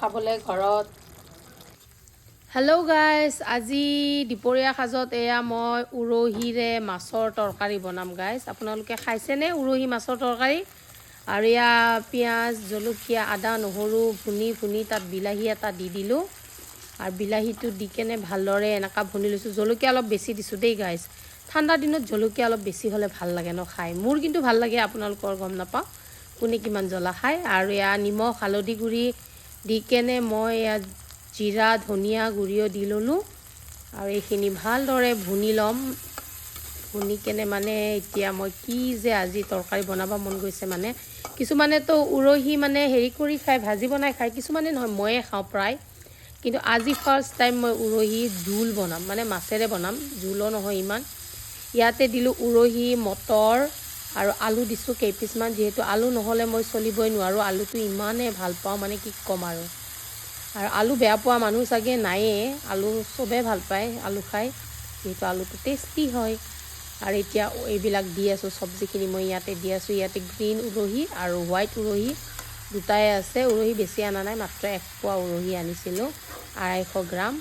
খাবলৈ ঘৰত। Hello' guys, আজি দুপৰীয়া সাজত এয়া মই উৰহীৰে মাছৰ তৰকাৰী বনাম গাইজ। আপোনালোকে খাইছেনে উৰহী মাছৰ তৰকাৰী? আৰু এয়া পিঁয়াজ, জলকীয়া, আদা, নহৰু ভুনি তাত বিলাহী এটা দি দিলোঁ। আৰু বিলাহীটো দি কেনে ভালদৰে এনেকুৱা ভুনি লৈছোঁ। জলকীয়া অলপ বেছি দিছোঁ দেই গাইজ। ঠাণ্ডা দিনত জলকীয়া অলপ বেছি হ'লে ভাল লাগে ন খাই। মোৰ কিন্তু ভাল লাগে, আপোনালোকৰ গম নাপাওঁ কোনে কিমান জ্বলা খায়। আৰু এয়া নিমখ হালধি গুড়ি দি কেনে মই এয়া জিৰা ধনিয়া গুড়িও দি ল'লোঁ। আৰু এইখিনি ভালদৰে ভুনি ল'ম। ভুনি কেনে মানে এতিয়া মই কি যে আজি তৰকাৰী বনাব মন গৈছে মানে। কিছুমানেতো উৰহী মানে হেৰি কৰি খায়, ভাজি বনাই খায়, কিছুমানে নহয় ময়ে খাওঁ প্ৰায়। কিন্তু আজি ফাৰ্ষ্ট টাইম মই উৰহী জোল বনাম, মানে মাছেৰে বনাম, জোলো নহয় ইমান। ইয়াতে দিলোঁ উৰহী, মটৰ আৰু আলু দিছোঁ কেইপিচমান। যিহেতু আলু নহ'লে মই চলিবই নোৱাৰোঁ, আলুটো ইমানেই ভাল পাওঁ মানে কি ক'ম আৰু আলু বেয়া পোৱা মানুহ চাগে নায়েই। আলু চবেই ভাল পায় আলু খাই, যিহেতু আলুটো টেষ্টি হয়। আৰু এতিয়া এইবিলাক দি আছোঁ, চব্জিখিনি মই ইয়াতে দি আছোঁ। ইয়াতে গ্ৰীণ উৰহী আৰু হোৱাইট উৰহী দুটাই আছে। উৰহী বেছি অনা নাই, মাত্ৰ 1 পোৱা উৰহী আনিছিলোঁ, 250 গ্ৰাম।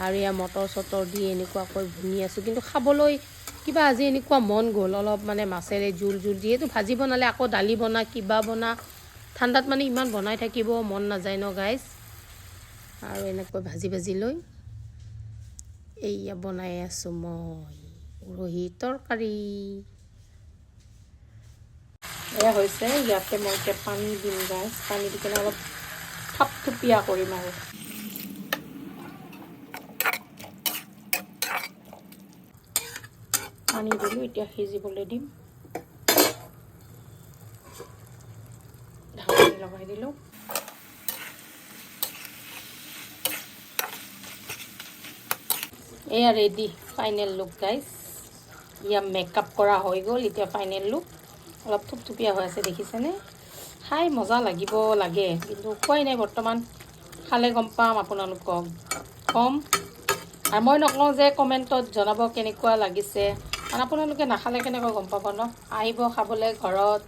আৰু এয়া মটৰ চটৰ দি এনেকুৱাকৈ ভুনি আছোঁ। কিন্তু খাবলৈ কিবা আজি এনেকুৱা মন গ'ল অলপ মানে মাছেৰে জোল যিহেতু ভাজি বনালে আকৌ দালি বনা কিবা বনা, ঠাণ্ডাত মানে ইমান বনাই থাকিব মন নাযায় ন গাইজ। আৰু এনেকৈ ভাজি লৈ এইয়া বনাই আছোঁ মই উৰহী তৰকাৰী। এয়া হৈছে, ইয়াতে মই এতিয়া পানী দিম গাইজ। পানী দি কিনে অলপ থপথপীয়া কৰিম আৰু পানী দিলোঁ, এতিয়া সিজিবলৈ দিম। ঢাকনি লগাই দিলোঁ। এয়া ৰেডি, ফাইনেল লুক গাইজ। ইয়া মেকআপ কৰা হৈ গ'ল। এতিয়া ফাইনেল লুক অলপ থুপথুপীয়া হৈ আছে, দেখিছেনে? খাই মজা লাগিব লাগে, কিন্তু খোৱাই নাই বৰ্তমান। খালে গম পাম, আপোনালোকক কম। আৰু মই নকওঁ যে কমেণ্টত জনাব কেনেকুৱা লাগিছে, কাৰণ আপোনালোকে নাখালে কেনেকৈ গম পাব ন। আহিব খাবলৈ ঘৰত।